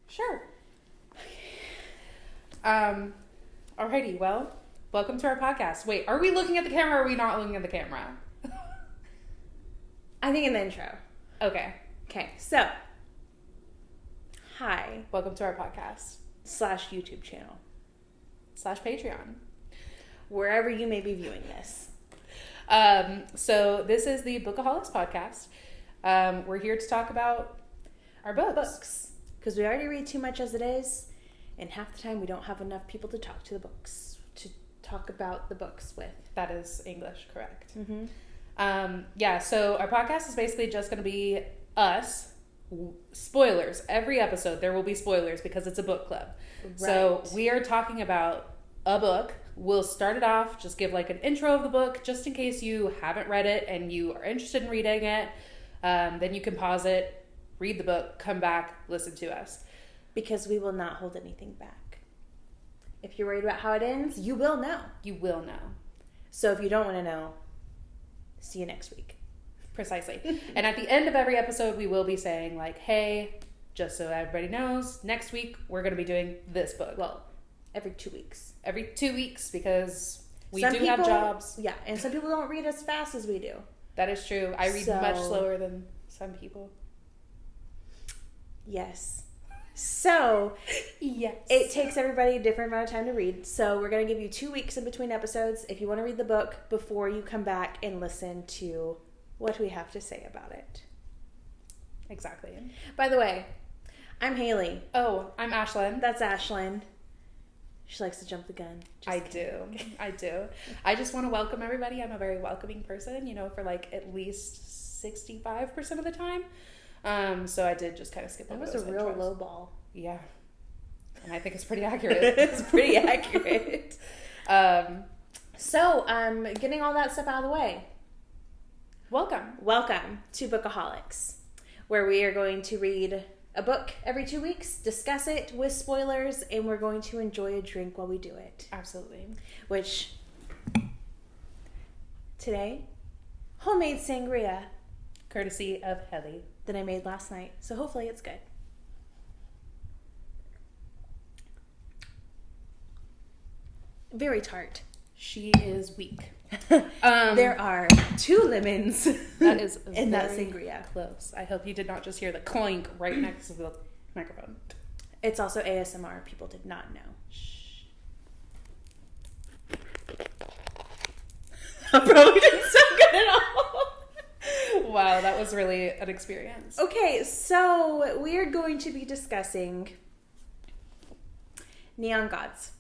Sure. Alrighty, well, welcome to our podcast. Wait, are we looking at the camera or are we not looking at the camera? I think in the intro. Okay. Okay, so. Hi. Welcome to our podcast. / YouTube channel. / Patreon. Wherever you may be viewing this. So this is the Bookaholics Podcast. We're here to talk about our books. Because we already read too much as it is, and half the time we don't have enough people to talk about the books with. That is English, correct. Mm-hmm. So our podcast is basically just going to be us. Spoilers. Every episode there will be spoilers because it's a book club. Right. So we are talking about a book. We'll start it off, just give like an intro of the book, just in case you haven't read it and you are interested in reading it. Then you can pause it, read the book, come back, listen to us. Because we will not hold anything back. If you're worried about how it ends, you will know. You will know. So if you don't want to know, see you next week. Precisely. And at the end of every episode, we will be saying like, hey, just so everybody knows, next week we're going to be doing this book. Well, every 2 weeks. Every 2 weeks because we have jobs. Yeah, and some people don't read as fast as we do. That is true. I read much slower than some people. Yes. So, yes. It takes everybody a different amount of time to read. So, we're going to give you 2 weeks in between episodes if you want to read the book before you come back and listen to what we have to say about it. Exactly. By the way, I'm Haley. Oh, I'm Ashlyn. That's Ashlyn. She likes to jump the gun. I do. I just want to welcome everybody. I'm a very welcoming person, for like at least 65% of the time. So I did just kind of skip over those. That was a real low ball. Yeah. And I think it's pretty accurate. It's pretty accurate. So, getting all that stuff out of the way. Welcome to Bookaholics, where we are going to read a book every 2 weeks, discuss it with spoilers, and we're going to enjoy a drink while we do it. Absolutely. Which, today, homemade sangria. Courtesy of Haley. That I made last night, so hopefully it's good. Very tart. She is weak. There are 2 lemons. That is in that sangria. Close. I hope you did not just hear the clink right next to the microphone. It's also ASMR. People did not know. Shh. I probably didn't sound good at all. Wow, that was really an experience. Okay, so we are going to be discussing Neon Gods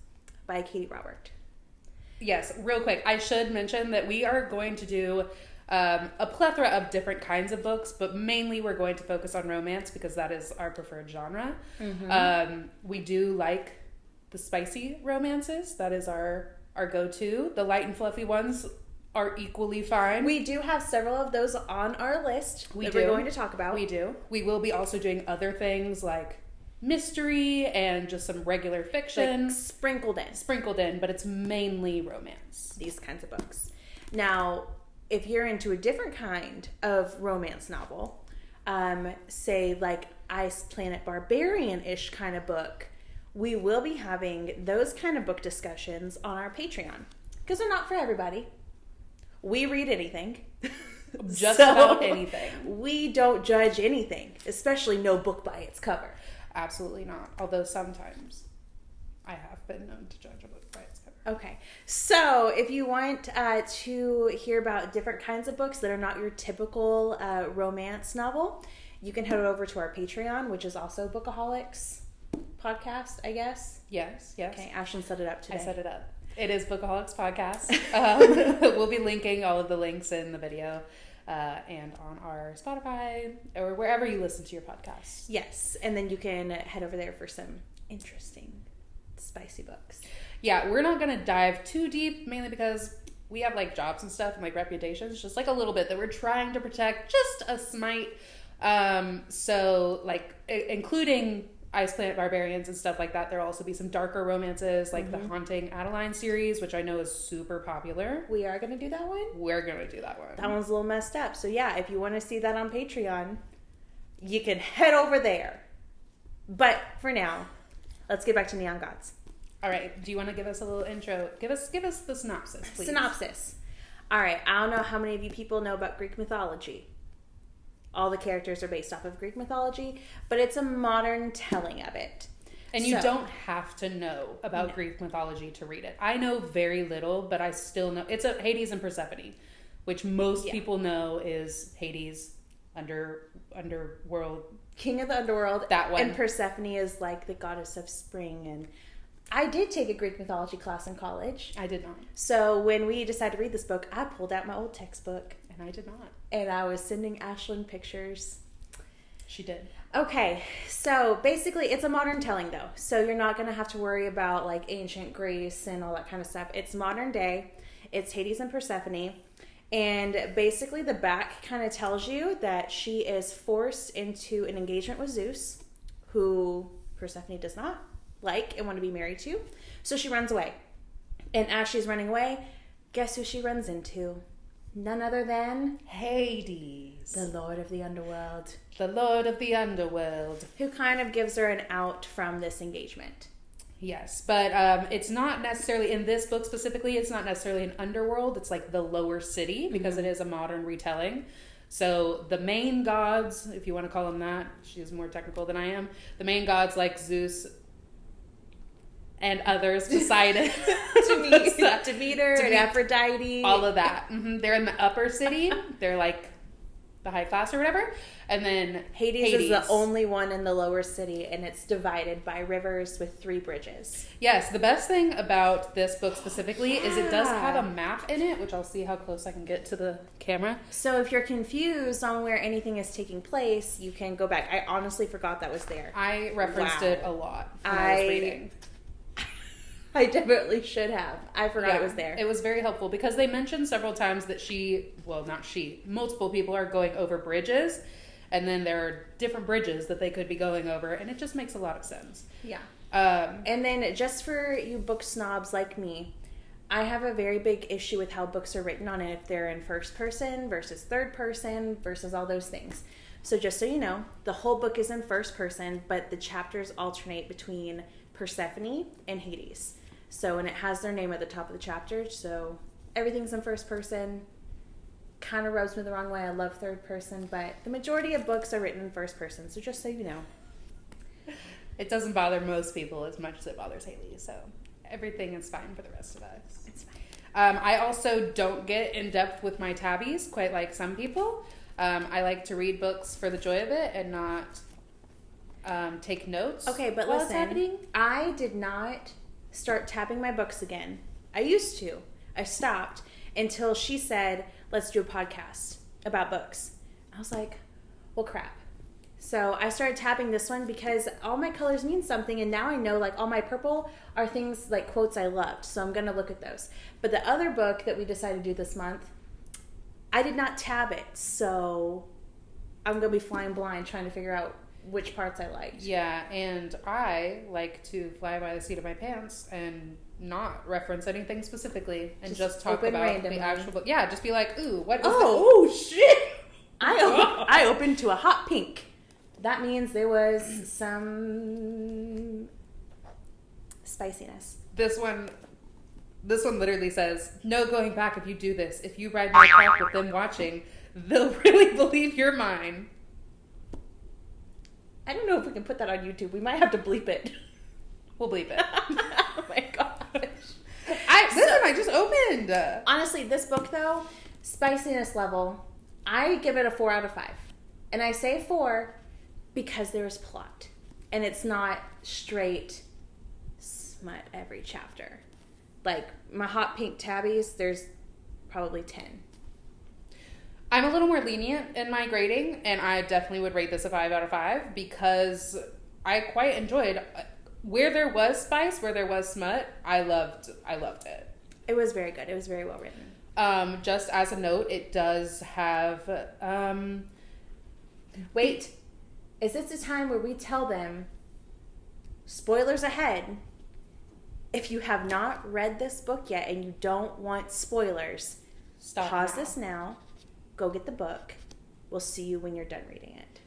by Katee Robert. Yes, real quick, I should mention that we are going to do a plethora of different kinds of books, but mainly we're going to focus on romance because that is our preferred genre. Mm-hmm. We do like the spicy romances. That is our go-to. The light and fluffy ones are equally fine. We do have several of those on our list we're going to talk about. We do. We will be also doing other things like mystery and just some regular fiction. Like sprinkled in, but it's mainly romance. These kinds of books. Now, if you're into a different kind of romance novel, say like Ice Planet Barbarian-ish kind of book, we will be having those kind of book discussions on our Patreon. Because they're not for everybody. We read anything. Just about anything. We don't judge anything, especially no book by its cover. Absolutely not. Although sometimes I have been known to judge a book by its cover. Okay. So if you want to hear about different kinds of books that are not your typical romance novel, you can head over to our Patreon, which is also Bookaholics Podcast, I guess. Yes. Okay, Ashlyn set it up today. I set it up. It is Bookaholics Podcast. We'll be linking all of the links in the video and on our Spotify or wherever you listen to your podcasts. Yes, and then you can head over there for some interesting, spicy books. Yeah, we're not going to dive too deep, mainly because we have like jobs and stuff and like reputations, just like a little bit that we're trying to protect, just a smite. So like including Ice Planet Barbarians and stuff like that. There'll also be some darker romances, like the Haunting Adeline series, which I know is super popular. We are going to do that one? We're going to do that one. That one's a little messed up. So yeah, if you want to see that on Patreon, you can head over there. But for now, let's get back to Neon Gods. All right. Do you want to give us a little intro? Give us the synopsis, please. Synopsis. All right. I don't know how many of you people know about Greek mythology. All the characters are based off of Greek mythology, but it's a modern telling of it. And you don't have to know about Greek mythology to read it. I know very little, but I still know. It's a Hades and Persephone, which most people know is Hades, underworld. King of the underworld. That one. And Persephone is like the goddess of spring. And I did take a Greek mythology class in college. I did not. So when we decided to read this book, I pulled out my old textbook. And I did not. And I was sending Ashlyn pictures. She did. Okay, so basically it's a modern telling though. So you're not going to have to worry about like ancient Greece and all that kind of stuff. It's modern day. It's Hades and Persephone. And basically the back kind of tells you that she is forced into an engagement with Zeus, who Persephone does not like and want to be married to. So she runs away. And as she's running away, guess who she runs into? None other than Hades, the Lord of the Underworld. The Lord of the Underworld. Who kind of gives her an out from this engagement. Yes, but it's not necessarily, in this book specifically, it's not necessarily an underworld. It's like the lower city, because it is a modern retelling. So the main gods, if you want to call them that, she's more technical than I am, the main gods like Zeus and others decided Demeter and Aphrodite. All of that. They're in the upper city. They're like the high class or whatever. And then Hades is the only one in the lower city, and it's divided by rivers with 3 bridges. Yes, the best thing about this book specifically is it does have a map in it, which I'll see how close I can get to the camera. So if you're confused on where anything is taking place, you can go back. I honestly forgot that was there. I referenced it a lot when I was reading. I definitely should have. I forgot it was there. It was very helpful because they mentioned several times that multiple people are going over bridges, and then there are different bridges that they could be going over, and it just makes a lot of sense. Yeah. And then just for you book snobs like me, I have a very big issue with how books are written on it, if they're in first person versus third person versus all those things. So just so you know, the whole book is in first person, but the chapters alternate between Persephone and Hades. So, and it has their name at the top of the chapter, so everything's in first person. Kind of rubs me the wrong way. I love third person, but the majority of books are written in first person, so just so you know. It doesn't bother most people as much as it bothers Haley, so everything is fine for the rest of us. It's fine. I also don't get in depth with my tabbies, quite like some people. I like to read books for the joy of it and not take notes. Okay, but while listen, it's happening. I did not start tabbing my books again. I used to. I stopped until she said, let's do a podcast about books. I was like, well, crap. So I started tabbing this one because all my colors mean something, and now I know like all my purple are things like quotes I loved. So I'm going to look at those. But the other book that we decided to do this month, I did not tab it. So I'm going to be flying blind trying to figure out which parts I liked. Yeah, and I like to fly by the seat of my pants and not reference anything specifically and just talk about randomly. The actual book. Yeah, just be like, ooh, what is that? Oh, shit! I opened to a hot pink. That means there was some spiciness. This one literally says, no going back if you do this. If you ride my park with them watching, they'll really believe you're mine. I don't know if we can put that on YouTube. We might have to bleep it. We'll bleep it. Oh my gosh. I just opened. Honestly, this book though, spiciness level, I give it a 4 out of 5. And I say 4 because there's plot. And it's not straight smut every chapter. Like my hot pink tabbies, there's probably 10. I'm a little more lenient in my grading, and I definitely would rate this a 5 out of 5 because I quite enjoyed where there was spice, where there was smut. I loved it. It was very good. It was very well written. Just as a note, it does have. Wait, is this the time where we tell them? Spoilers ahead. If you have not read this book yet and you don't want spoilers, pause this now. Go get the book. We'll see you when you're done reading it.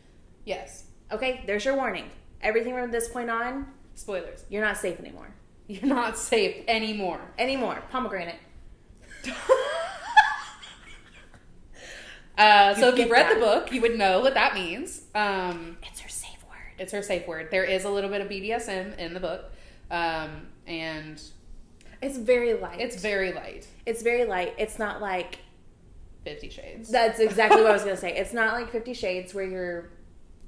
Yes. Okay, there's your warning. Everything from this point on, spoilers. You're not safe anymore. You're not safe anymore. Pomegranate. So if you've read the book, you would know what that means. It's her safe word. It's her safe word. There is a little bit of BDSM in the book. And it's very light. It's very light. It's very light. It's not like 50 Shades. That's exactly what I was going to say. It's not like 50 Shades where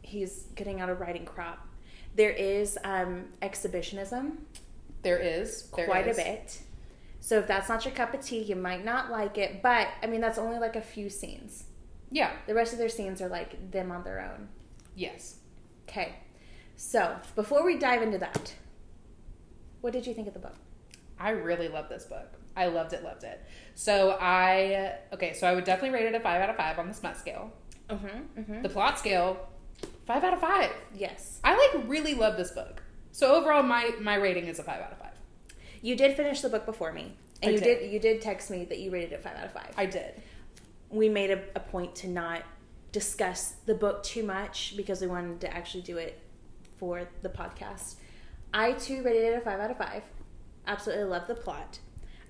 he's getting out a riding crop. There is exhibitionism. There is. Quite a bit. So if that's not your cup of tea, you might not like it. But, I mean, that's only like a few scenes. Yeah. The rest of their scenes are like them on their own. Yes. Okay. So, before we dive into that, what did you think of the book? I really love this book. I loved it. So I would definitely rate it a 5 out of 5 on the smut scale. The plot scale, 5 out of 5. Yes. I really love this book. So overall, my rating is a 5 out of 5. You did finish the book before me. And you did text me that you rated it 5 out of 5. I did. We made a point to not discuss the book too much because we wanted to actually do it for the podcast. I too rated it a 5 out of 5. Absolutely loved the plot.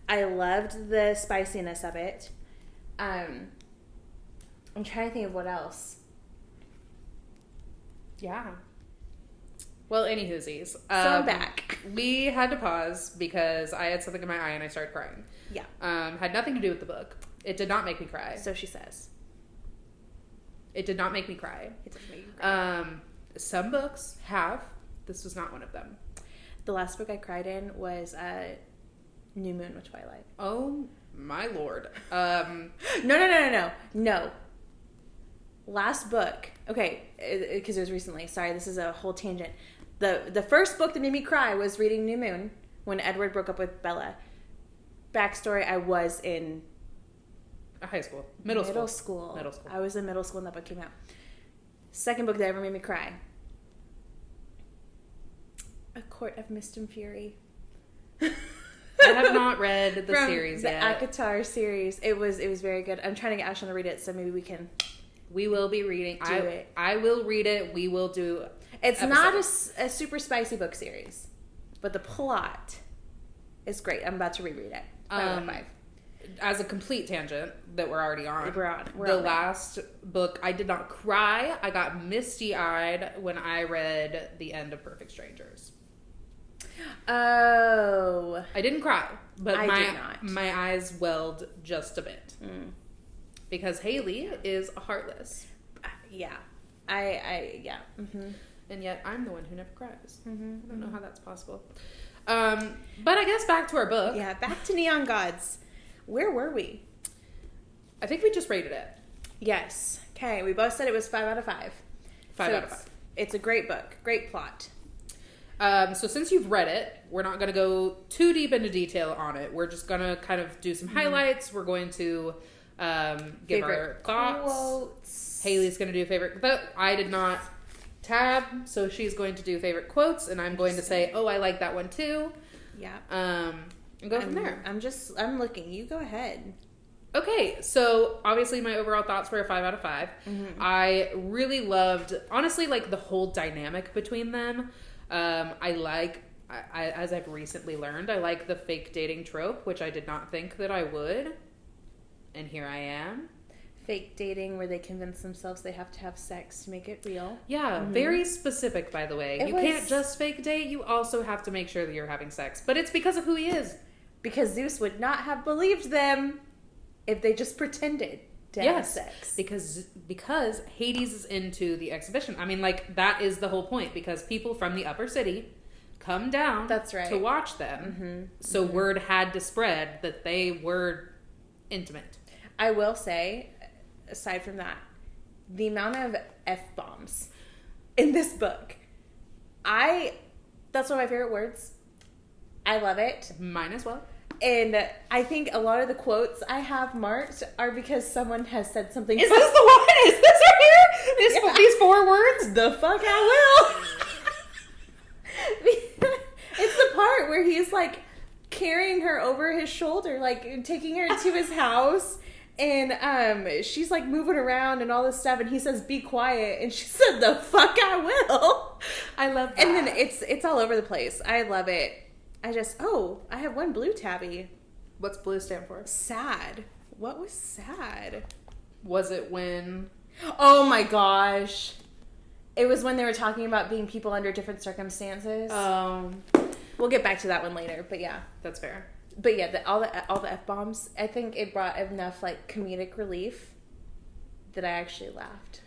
I loved the spiciness of it. I'm trying to think of what else. Yeah. Well, anywhoosies. So I'm back. We had to pause because I had something in my eye and I started crying. Yeah. Had nothing to do with the book. It did not make me cry. So she says. It did not make me cry. It didn't make you cry. Some books have. This was not one of them. The last book I cried in was New Moon with Twilight. Oh, my Lord. No. Last book. Okay, because it was recently. Sorry, this is a whole tangent. The first book that made me cry was reading New Moon when Edward broke up with Bella. Backstory, I was in... high school. Middle school. I was in middle school when that book came out. Second book that ever made me cry. A Court of Mist and Fury. I have not read the series yet. The ACOTAR series. It was very good. I'm trying to get Ashlyn to read it, so maybe we can... We will be reading. it. I will read it. We will do. It's not a super spicy book series, but the plot is great. I'm about to reread it. 5 out of 5. As a complete tangent that we're already on. We're the on last book, I did not cry. I got misty-eyed when I read The End of Perfect Strangers. Oh. I didn't cry, but I did not. My eyes welled just a bit. Because Haley is heartless. Yeah. Yeah. Mm-hmm. And yet I'm the one who never cries. I don't know how that's possible. But I guess back to our book. Yeah, back to Neon Gods. Where were we? I think we just rated it. Yes. Okay, we both said it was 5 out of 5. 5 out of 5. It's a great book. Great plot. So since you've read it, we're not going to go too deep into detail on it. We're just going to kind of do some highlights. We're going to give favorite our thoughts. Quotes. Haley's going to do favorite quote. I did not tab, so she's going to do favorite quotes, and I'm going to say, oh, I like that one too. Yeah. And go from there. I'm looking. You go ahead. Okay, so obviously my overall thoughts were a 5 out of 5. I really loved, honestly, like the whole dynamic between them. As I've recently learned, I like the fake dating trope, which I did not think that I would. And here I am. Fake dating where they convince themselves they have to have sex to make it real. Yeah, very specific, by the way. You can't just fake date. You also have to make sure that you're having sex. But it's because of who he is. Because Zeus would not have believed them if they just pretended to have sex. Because Hades is into the exhibition. I mean, like, that is the whole point. Because people from the upper city come down to watch them. So word had to spread that they were intimate. I will say, aside from that, the amount of F-bombs in this book, that's one of my favorite words. I love it. Mine as well. And I think a lot of the quotes I have marked are because someone has said something. Is this the one? Is this right here? These 4 words? The fuck I will. It's the part where he's like carrying her over his shoulder, like taking her to his house. And she's like moving around and all this stuff. And he says, be quiet. And she said, the fuck I will. I love that. And then it's all over the place. I love it. I have one blue tabby. What's blue stand for? Sad. What was sad? Was it when... Oh my gosh. It was when they were talking about being people under different circumstances. We'll get back to that one later, but yeah. That's fair. But yeah, all the F-bombs, I think it brought enough like comedic relief that I actually laughed.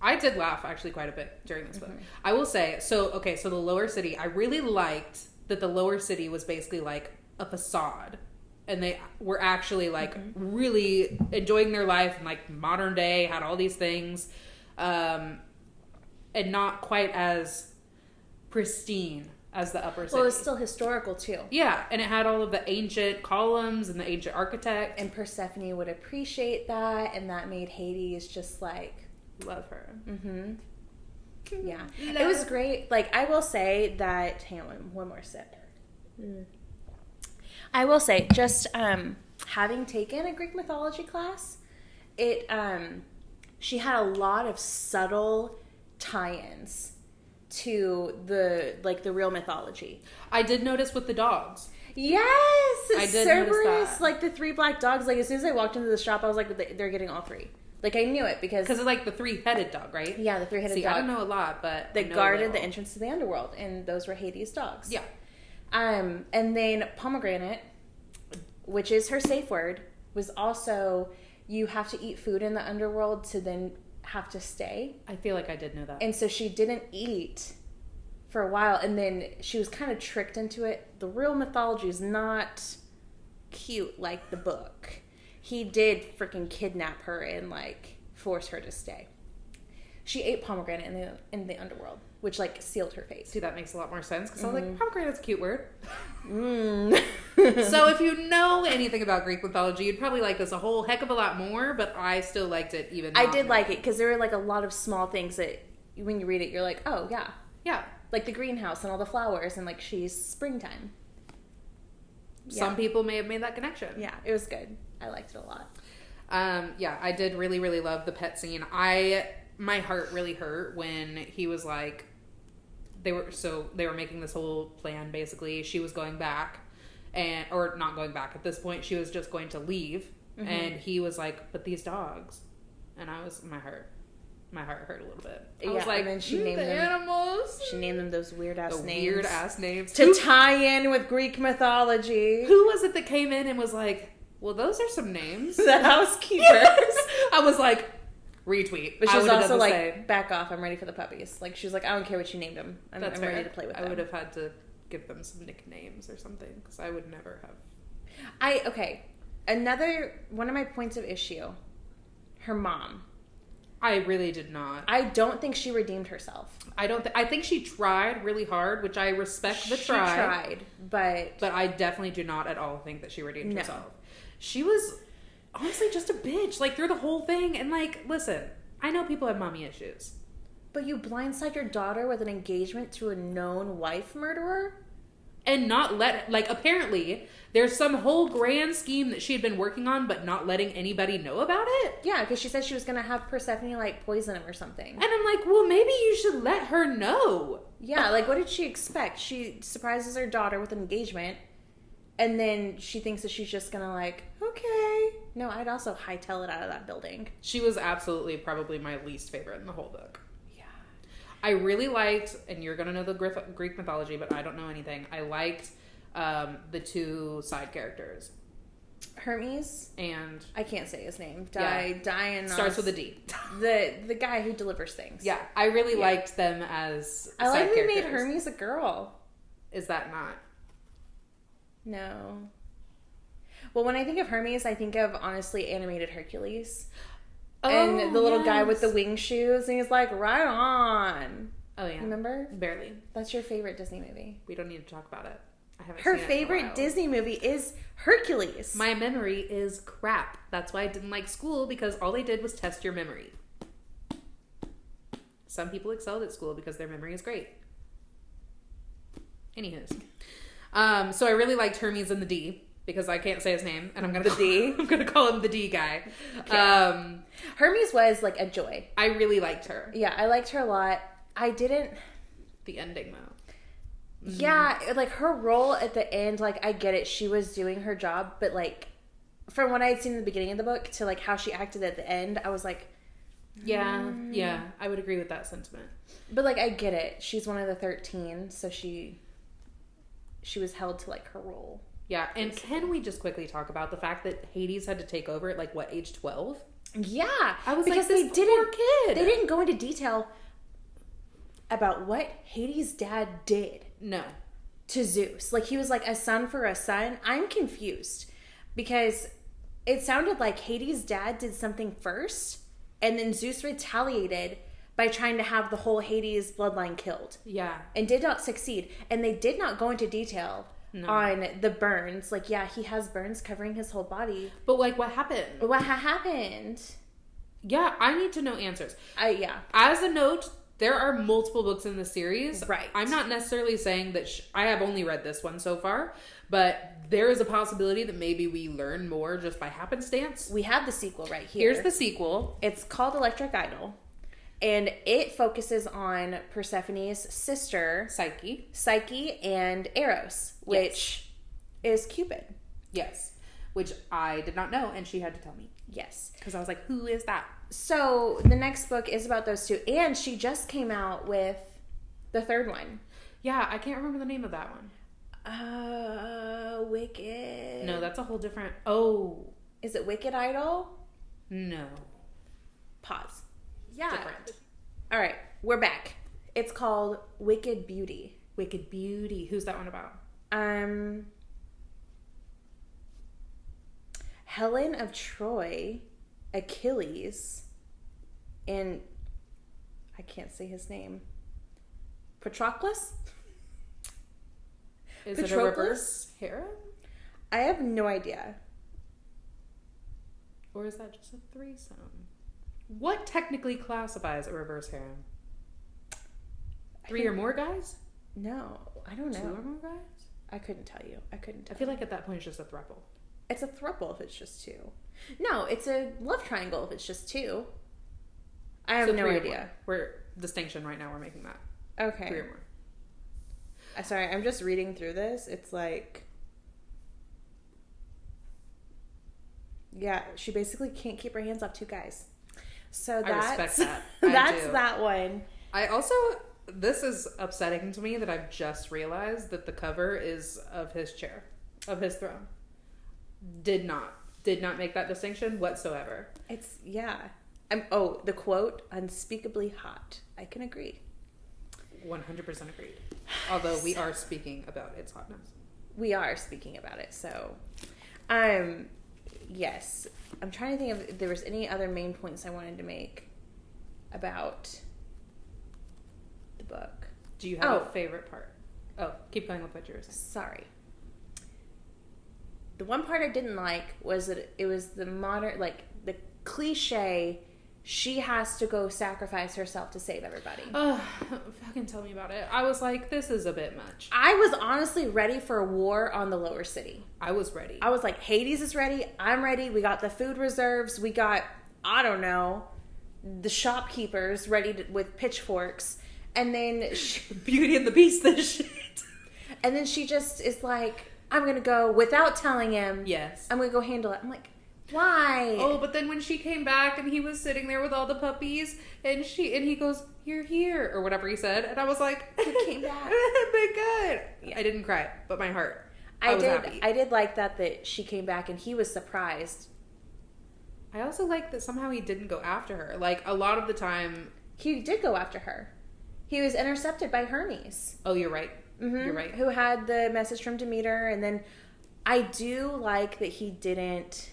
I did laugh actually quite a bit during this book. I will say, so the Lower City, I really liked that the Lower City was basically like a facade. And they were actually like really enjoying their life and like modern day, had all these things. And not quite as pristine as the Upper City. Well, it was still historical too. Yeah, and it had all of the ancient columns and the ancient architect. And Persephone would appreciate that, and that made Hades just like... Love her. Yeah. It was great. Like, I will say that... Hang on, one more sip. I will say, just having taken a Greek mythology class, she had a lot of subtle tie-ins to the real mythology. I did notice with the dogs. Yes, I did notice that. Like the 3 black dogs. Like as soon as I walked into the shop, I was like, they're getting all 3. Like I knew it because it's like the 3-headed dog, right? Yeah, the 3-headed dog. I don't know a lot, but they guarded the entrance to the underworld, and those were Hades' dogs. Yeah. And then pomegranate, which is her safe word, was also you have to eat food in the underworld to then have to stay. I feel like I did know that. And so she didn't eat for a while, and then she was kind of tricked into it. The real mythology is not cute like the book. He did freaking kidnap her and like force her to stay. She ate pomegranate in the underworld, which like sealed her fate. See, that makes a lot more sense because I was like, pomegranate's a cute word. So if you know anything about Greek mythology, you'd probably like this a whole heck of a lot more, but I still liked it even more. I did like it because there were like a lot of small things that when you read it, you're like, oh yeah. Yeah. Like the greenhouse and all the flowers and like she's springtime. Some people may have made that connection. Yeah, it was good. I liked it a lot. Yeah, I did really, really love the pet scene. My heart really hurt when he was like, they were making this whole plan. Basically, she was going back, or not going back at this point. She was just going to leave, and he was like, "But these dogs," and my heart hurt a little bit. I was like, and then she named them animals. She named them those weird ass names. Weird ass names to tie in with Greek mythology. Who was it that came in and was like, "Well, those are some names." The housekeepers. I was like, retweet. But she was also like, back off, I'm ready for the puppies. Like, she was like, I don't care what you named them. I'm ready to play with them. I would have had to give them some nicknames or something, because I would never have. Okay. One of my points of issue, her mom. I really did not. I don't think she redeemed herself. I think she tried really hard, which I respect the try. She tried, but I definitely do not at all think that she redeemed herself. She was honestly just a bitch, like, through the whole thing. And, like, listen, I know people have mommy issues. But you blindside your daughter with an engagement to a known wife murderer? And not apparently, there's some whole grand scheme that she had been working on, but not letting anybody know about it. Yeah, because she said she was going to have Persephone, like, poison him or something. And I'm like, well, maybe you should let her know. Yeah, like, what did she expect? She surprises her daughter with an engagement, and then she thinks that she's just gonna like, okay. No, I'd also hightail it out of that building. She was absolutely probably my least favorite in the whole book. Yeah. I really liked, and you're gonna know the Greek mythology, but I don't know anything. I liked the 2 side characters. Hermes and I can't say his name. Dionysus starts with a D. The guy who delivers things. Yeah, I really liked them as I like they made Hermes a girl. Is that not? No. Well, when I think of Hermes, I think of honestly animated Hercules. And the little guy with the wing shoes, and he's like, right on. Oh yeah. Remember? Barely. That's your favorite Disney movie. We don't need to talk about it. I haven't Her seen it favorite in a while. Disney movie is Hercules. My memory is crap. That's why I didn't like school, because all they did was test your memory. Some people excelled at school because their memory is great. Anywho's. So I really liked Hermes and the D, because I can't say his name, and I'm gonna call him the D guy. Okay. Hermes was like a joy. I really liked her. Yeah, I liked her a lot. I didn't. the ending though. Yeah, like her role at the end, like I get it, she was doing her job, but like from what I had seen in the beginning of the book to like how she acted at the end, I was like, yeah, I would agree with that sentiment. But like I get it, she's one of the 13, so she was held to like her role. Yeah, and can we just quickly talk about the fact that Hades had to take over at like what, age 12? Yeah, I was because like, this poor kid. They didn't go into detail about what Hades' dad did. No. To Zeus. Like, he was like a son for a son. I'm confused because it sounded like Hades' dad did something first and then Zeus retaliated by trying to have the whole Hades bloodline killed. Yeah. And did not succeed. And they did not go into detail on the burns. Like, yeah, he has burns covering his whole body. But, like, what happened? What happened? Yeah, I need to know answers. Yeah. As a note, there are multiple books in the series. Right. I'm not necessarily saying that I have only read this one so far, but there is a possibility that maybe we learn more just by happenstance. We have the sequel right here. Here's the sequel. It's called Electric Idol, and it focuses on Persephone's sister, Psyche, and Eros, which is Cupid. Yes. Which I did not know, and she had to tell me. Yes. Because I was like, who is that? So the next book is about those two, and she just came out with the third one. Yeah, I can't remember the name of that one. Wicked. No, that's a whole different... Oh. Is it Wicked Idol? No. Pause. Yeah. Different. All right, we're back. It's called Wicked Beauty. Wicked Beauty. Who's that one about? Helen of Troy, Achilles, and I can't say his name. Patroclus? Is it a reverse harem? I have no idea. Or is that just a threesome? What technically classifies a reverse harem? 3 or more guys? No, I don't know. 2 or more guys? I couldn't tell you. I feel like at that point it's just a throuple. It's a throuple if it's just 2. No, it's a love triangle if it's just 2. I have no idea. We're distinction right now. We're making that. Okay. 3 or more. Sorry, I'm just reading through this. It's like, yeah, she basically can't keep her hands off 2 guys. So that's, I respect that. That's that one. I also, this is upsetting to me that I've just realized that the cover is of his chair, of his throne. Did not make that distinction whatsoever. It's, yeah. The quote, unspeakably hot. I can agree. 100% agreed. Although we are speaking about its hotness. We are speaking about it, so. Yes. I'm trying to think if there was any other main points I wanted to make about the book. Do you have a favorite part? Oh, keep going with what you were saying. Sorry. The one part I didn't like was that it was the modern, like, the cliche, she has to go sacrifice herself to save everybody. Oh, fucking tell me about it. I was like, this is a bit much. I was honestly ready for a war on the lower city. I was ready. I was like, Hades is ready. I'm ready. We got the food reserves. We got, I don't know, the shopkeepers ready with pitchforks. And then... Beauty and the Beast, this shit. And then she just is like, I'm going to go without telling him. Yes. I'm going to go handle it. I'm like... Why? Oh, but then when she came back and he was sitting there with all the puppies and he goes, "You're here," or whatever he said, and I was like, he came back. Thank God. Yeah. I didn't cry, but my heart. I was happy. I did like that she came back and he was surprised. I also like that somehow he didn't go after her. Like a lot of the time, he did go after her. He was intercepted by Hermes. Oh, you're right. Mm-hmm. You're right. Who had the message from Demeter, and then I do like that he didn't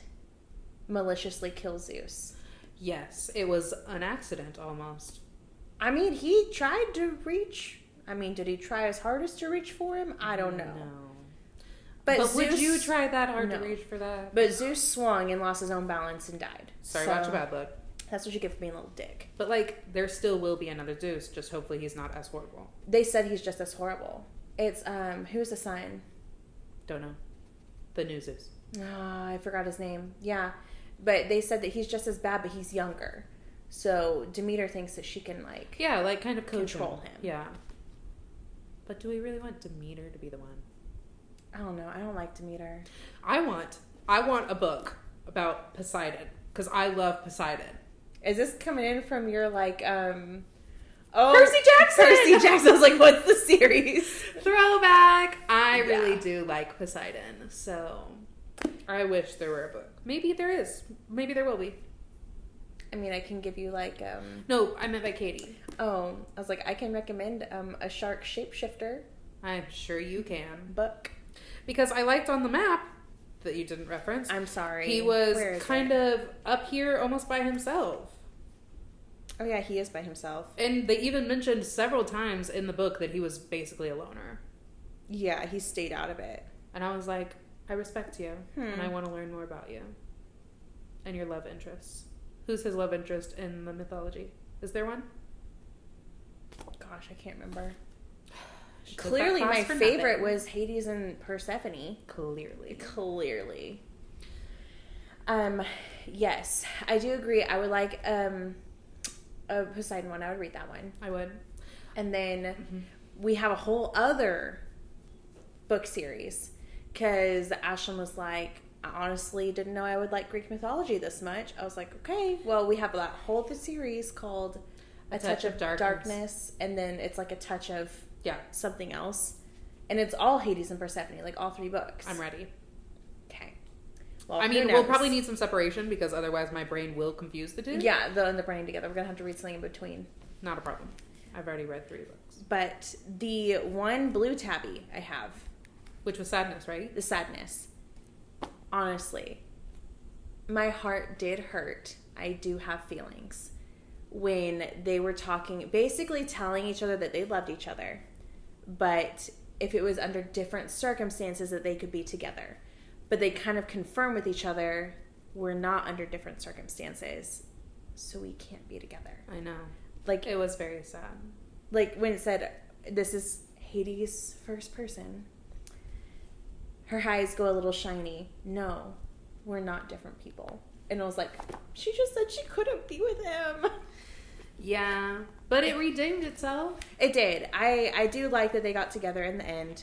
maliciously kill Zeus. Yes, it was an accident almost. I mean, he tried to reach. I mean, did he try his hardest to reach for him? I don't know. No. But Zeus, would you try that hard to reach for that? But Zeus swung and lost his own balance and died. Sorry about your bad luck. That's what you get for being a little dick. But like, there still will be another Zeus. Just hopefully he's not as horrible. They said he's just as horrible. It's who's the sign? Don't know. The new Zeus. I forgot his name. Yeah. But they said that he's just as bad, but he's younger. So Demeter thinks that she can, like... Yeah, like, kind of control him. Yeah. But do we really want Demeter to be the one? I don't know. I don't like Demeter. I want a book about Poseidon because I love Poseidon. Is this coming in from your like Percy Jackson? Percy Jackson. I was like, what's the series? Throwback. I really do like Poseidon, so I wish there were a book. Maybe there is. Maybe there will be. I mean, I can give you like No, I meant by Katie. Oh, I was like, I can recommend a shark shapeshifter. I'm sure you can. Book. Because I liked on the map that you didn't reference. I'm sorry. He was kind of up here almost by himself. Oh yeah, he is by himself. And they even mentioned several times in the book that he was basically a loner. Yeah, he stayed out of it. And I was like, I respect you. And I want to learn more about you. And your love interests. Who's his love interest in the mythology? Is there one? Gosh, I can't remember. Clearly, my favorite was Hades and Persephone. Clearly. Yes, I do agree. I would like a Poseidon one. I would read that one. I would. And then we have a whole other book series because Ashlyn was like, I honestly didn't know I would like Greek mythology this much. I was like, okay, well, we have that whole other series called A Touch of Darkness, and then it's like a touch of something else. And it's all Hades and Persephone, like all 3 books. I'm ready. Okay. Well, I mean, we'll probably need some separation because otherwise my brain will confuse the two. Yeah, the brain together. We're going to have to read something in between. Not a problem. I've already read 3 books. But the one blue tabby I have. Which was Sadness, right? The Sadness. Honestly, my heart did hurt. I do have feelings. When they were talking, basically telling each other that they loved each other. But if it was under different circumstances that they could be together. But they kind of confirm with each other, we're not under different circumstances, so we can't be together. I know. Like, it was very sad. Like when it said, this is Hades' first person. Her eyes go a little shiny. No, we're not different people. And I was like, she just said she couldn't be with him. Yeah, but it redeemed itself. It did. I do like that they got together in the end.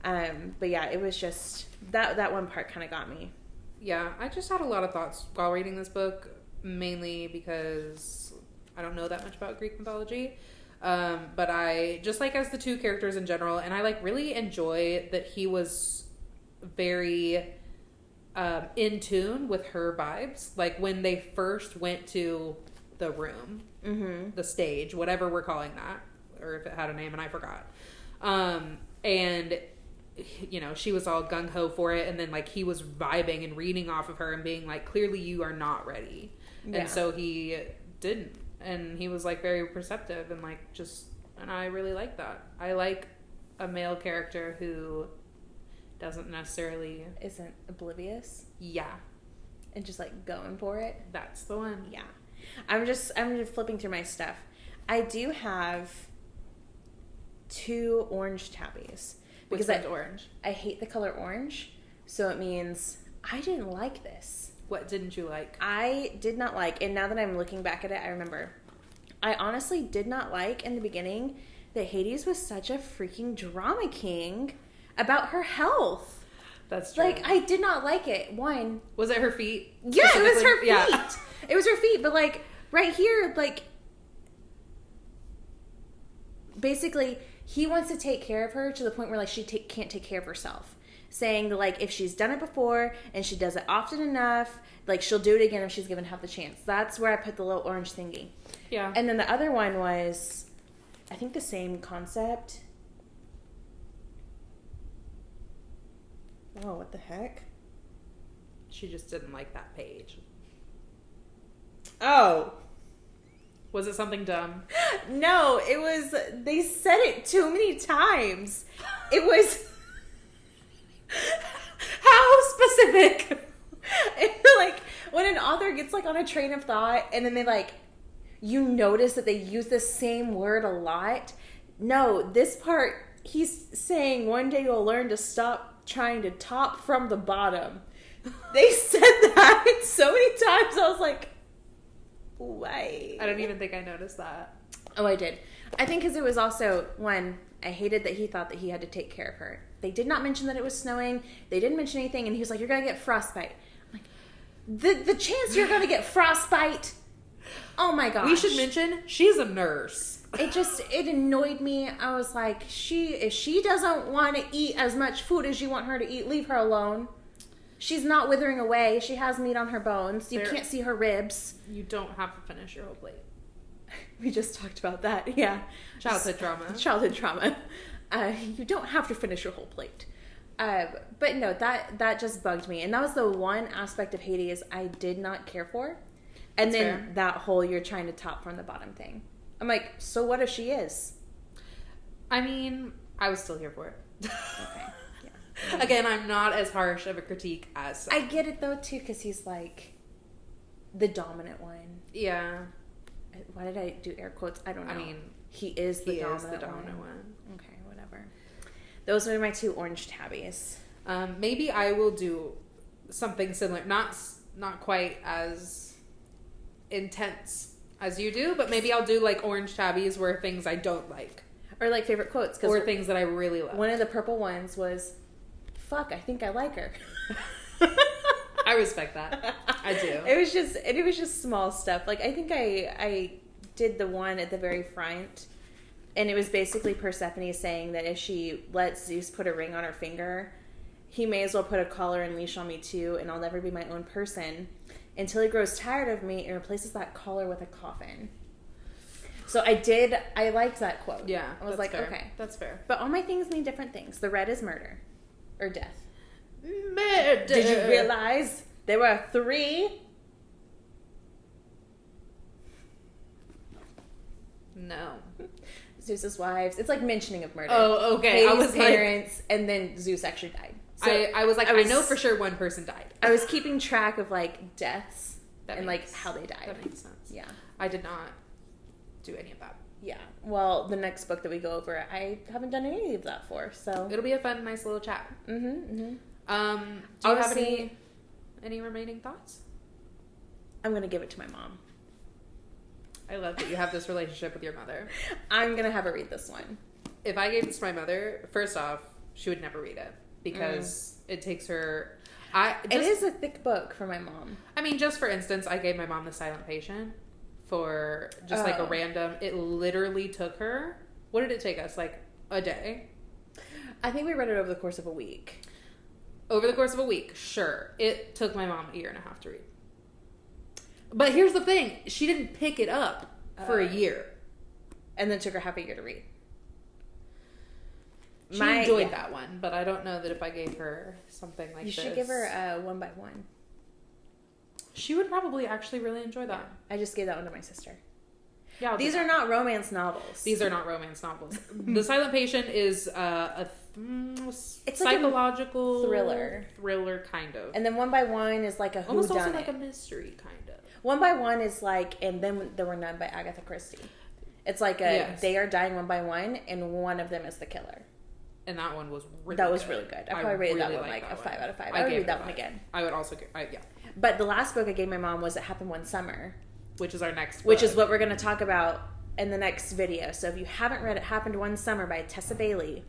But yeah, it was just that one part kind of got me. Yeah, I just had a lot of thoughts while reading this book, mainly because I don't know that much about Greek mythology. But I just like as the 2 characters in general, and I like really enjoy that he was very in tune with her vibes. Like when they first went to the room, the stage, whatever we're calling that, or if it had a name and I forgot. And you know, she was all gung-ho for it, and then like he was vibing and reading off of her and being like, clearly you are not ready. And so he didn't, and he was like very perceptive and like just, and I really like that. I like a male character who doesn't necessarily isn't oblivious. Yeah. And just like going for it. That's the one. Yeah. I'm just flipping through my stuff. I do have 2 orange tabbies. Because that's orange. I hate the color orange. So it means I didn't like this. What didn't you like? I did not like, and now that I'm looking back at it, I remember. I honestly did not like in the beginning that Hades was such a freaking drama king about her health. That's true. Like, I did not like it. One. Was it her feet? Yeah, it was her feet. Yeah. It was her feet, but like, right here, like, basically, he wants to take care of her to the point where, like, she can't take care of herself. Saying that, like, if she's done it before and she does it often enough, like, she'll do it again if she's given half the chance. That's where I put the little orange thingy. Yeah. And then the other one was, I think the same concept. Oh, what the heck? She just didn't like that page. Oh. Was it something dumb? No, it was, they said it too many times. It was... How specific? Like, when an author gets, like, on a train of thought, and then they, like, you notice that they use the same word a lot. No, this part, he's saying, one day you'll learn to stop trying to top from the bottom. They said that so many times, I was like, why? I don't even think I noticed that. Oh, I did. I think because it was also, one, I hated that he thought that he had to take care of her. They did not mention that it was snowing. They didn't mention anything, and he was like, "You're gonna get frostbite." I'm like, the chance you're gonna get frostbite. Oh my gosh. We should mention she's a nurse. It annoyed me. I was like, if she doesn't want to eat as much food as you want her to eat, leave her alone. She's not withering away. She has meat on her bones. You can't see her ribs. You don't have to finish your whole plate. We just talked about that. Yeah. Childhood trauma. Childhood trauma. You don't have to finish your whole plate. But no, that just bugged me. And that was the one aspect of Hades I did not care for. And That's then fair. that whole you're trying to top from the bottom thing. I'm like, so what if she is? I mean, I was still here for it. Okay. Yeah. Again, I'm not as harsh of a critique as some. I get it though too, because he's like the dominant one. Yeah. Why did I do air quotes? I don't know. I mean, he is the dominant one. Okay, whatever. Those are my 2 orange tabbies. Maybe I will do something similar. Not quite as intense as you do, but maybe I'll do like orange tabbies where things I don't like. Or like favorite quotes. Or things that I really love. One of the purple ones was, "Fuck, I think I like her." I respect that. I do. It was just small stuff. Like, I think I did the one at the very front, and it was basically Persephone saying that if she lets Zeus put a ring on her finger, he may as well put a collar and leash on me too, and I'll never be my own person until he grows tired of me and replaces that collar with a coffin. So I liked that quote. Yeah. I was like, fair. okay. That's fair. But all my things mean different things. The red is murder. Or death. Murder. Did you realize there were 3? No. Zeus's wives. It's like mentioning of murder. Oh, okay. Hades' I was parents, and then Zeus actually died. So I was like, I know for sure one person died. I was keeping track of like deaths And like how they died. That makes sense. Yeah. I did not do any of that. Yeah. Well, the next book that we go over, I haven't done any of that for, so It'll be a fun, nice little chat. Mm-hmm. Do you have any remaining thoughts? I'm gonna give it to my mom. I love that you have this relationship with your mother. I'm gonna have her read this one. If I gave this to my mother, first off, she would never read it because it takes her. It is a thick book for my mom. I mean, just for instance, I gave my mom The Silent Patient for just like a random. It literally took her. What did it take us? Like a day. I think we read it over the course of a week. Over the course of a week, sure. It took my mom 1.5 years to read. But here's the thing. She didn't pick it up for a year. And then it took her half a year to read. She enjoyed that one, but I don't know that if I gave her something like this. You should give her a 1x1. She would probably actually really enjoy that. I just gave that one to my sister. Yeah, These are not romance novels. These are not romance novels. The Silent Patient is it's psychological like thriller kind of, and then 1x1 is like a whodunit. almost also like a mystery kind of. 1x1 is like, and then there were none by Agatha Christie. It's like they are dying one by one, and one of them is the killer. And that one was really that good. was really good. I probably rated that one like a 5 out of 5. I would read that one again. I would also, yeah. But the last book I gave my mom was It Happened One Summer, which is our next book. which is what we're going to talk about in the next video. So if you haven't read It Happened One Summer by Tessa Bailey,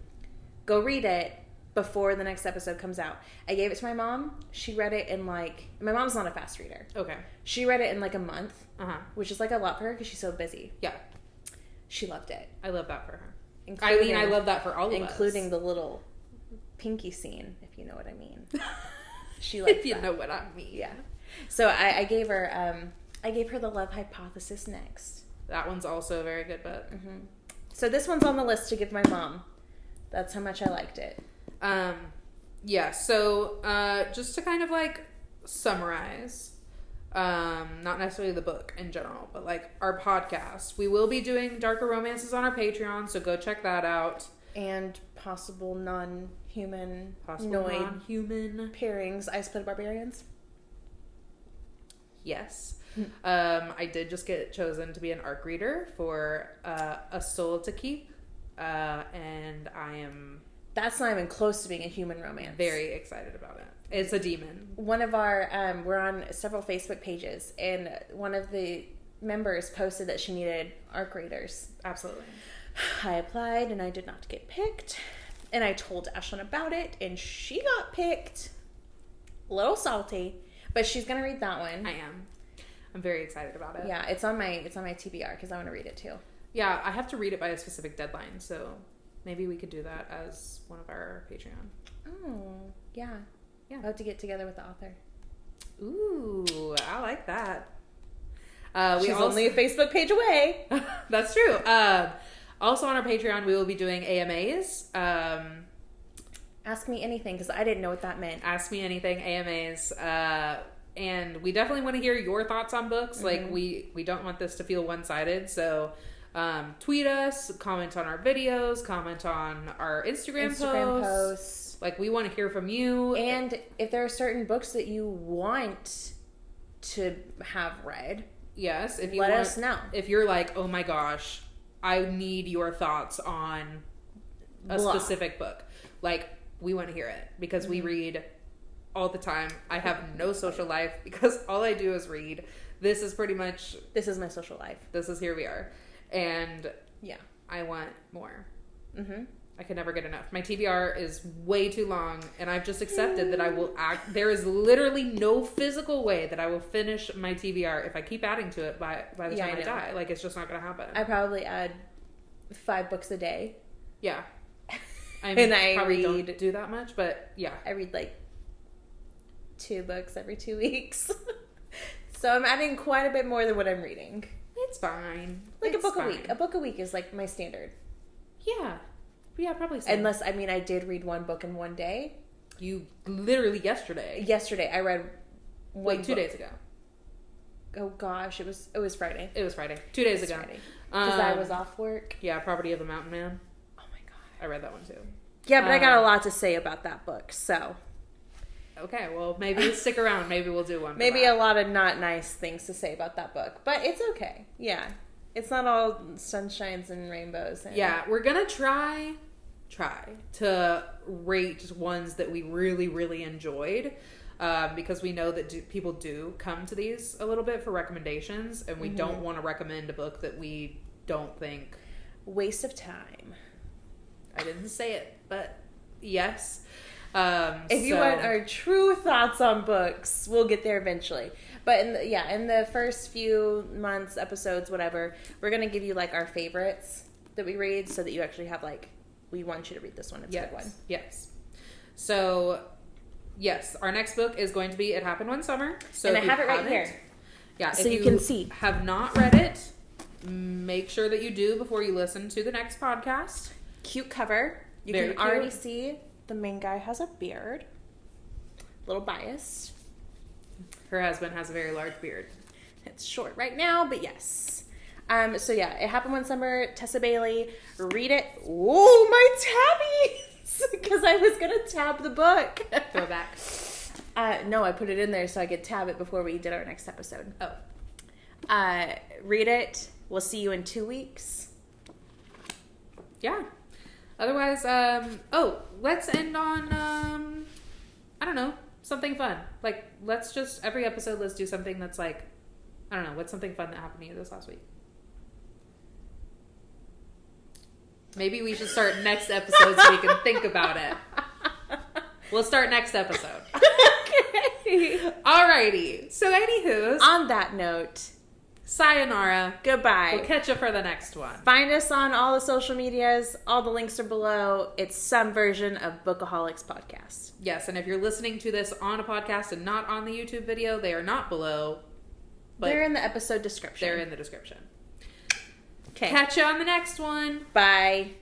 go read it before the next episode comes out. I gave it to my mom. She read it in my mom's not a fast reader. Okay. She read it in like a month, which is like a lot for her because she's so busy. Yeah. She loved it. I love that for her. I love that for all of us. Including the little pinky scene, if you know what I mean. She liked if you know what I mean. Yeah. So I gave her The Love Hypothesis next. That one's also a very good book. Mm-hmm. So this one's on the list to give my mom. That's how much I liked it. Yeah, so just to kind of like summarize, not necessarily the book in general, but like our podcast, we will be doing darker romances on our Patreon, so go check that out. And possible non-human pairings. Ice Planet Barbarians. Yes. I did just get chosen to be an arc reader for A Soul to Keep, and I am... That's not even close to being a human romance. Very excited about it. It's a demon. One of our... we're on several Facebook pages, and one of the members posted that she needed arc readers. Absolutely. I applied and I did not get picked. And I told Ashlyn about it and she got picked. A little salty, but she's going to read that one. I am. I'm very excited about it. Yeah, it's on my TBR because I want to read it too. Yeah, I have to read it by a specific deadline, so maybe we could do that as one of our Patreon. Oh, yeah. Yeah. I'll have to get together with the author. Ooh, I like that. She's only a Facebook page away. That's true. Also on our Patreon, we will be doing AMAs. Ask me anything, because I didn't know what that meant. Ask me anything, AMAs. And we definitely want to hear your thoughts on books. Mm-hmm. Like, we don't want this to feel one-sided, so tweet us, comment on our videos, comment on our Instagram posts. Like, we want to hear from you. And if there are certain books that you want to have read, yes, if you let us know. If you're like, oh my gosh, I need your thoughts on a specific book. Like, we want to hear it because we read all the time. I have no social life because all I do is read. This is my social life. This is here we are. And yeah, I want more. Mm-hmm. I can never get enough. My TBR is way too long, and I've just accepted that I will there is literally no physical way that I will finish my TBR if I keep adding to it by the time I die. Like, it's just not going to happen. I probably add 5 books a day. Yeah. I probably don't do that much, but yeah. I read like 2 books every 2 weeks. So I'm adding quite a bit more than what I'm reading. It's fine. Like a book a week. A book a week is like my standard. Yeah. Yeah, probably so. Unless, I did read 1 book in 1 day. You literally yesterday. Yesterday I read 2 days ago. Oh gosh, it was Friday. It was Friday. 2 days ago. Because I was off work. Yeah, Property of the Mountain Man. Oh my god. I read that one too. Yeah, but I got a lot to say about that book, so. Okay, well, maybe stick around. Maybe we'll do one. Maybe a lot of not nice things to say about that book, but it's okay. Yeah. It's not all sunshines and rainbows. Yeah, we're going to try to rate ones that we really, really enjoyed, because we know that people do come to these a little bit for recommendations, and we don't want to recommend a book that we don't think... Waste of time. I didn't say it, but yes. If you want our true thoughts on books, we'll get there eventually. But in the first few months, episodes, whatever, we're going to give you like our favorites that we read so that you actually have like, we want you to read this one. It's a good one. Yes. So, yes, our next book is going to be It Happened One Summer. So and I have it right here. Yeah. So you can see. Have not read it, make sure that you do before you listen to the next podcast. Cute cover. You can already see the main guy has a beard. A little biased. Her husband has a very large beard. It's short right now, but yes. So yeah, It Happened One Summer, Tessa Bailey. Read it. Oh, my tabbies! Because I was going to tab the book. Throw back. No, I put it in there so I could tab it before we did our next episode. Oh. Read it. We'll see you in 2 weeks. Yeah. Otherwise, let's end on, I don't know, something fun. Like, every episode, let's do something that's like, I don't know, what's something fun that happened to you this last week? Maybe we should start next episode so we can think about it. We'll start next episode. Okay. Alrighty. So, anywho. On that note. Sayonara. Goodbye. We'll catch you for the next one. Find us on all the social medias. All the links are below. It's some version of Bookaholics Podcast. Yes, and if you're listening to this on a podcast and not on the YouTube video, they are not below. But they're in the episode description. They're in the description. Okay. Catch you on the next one. Bye.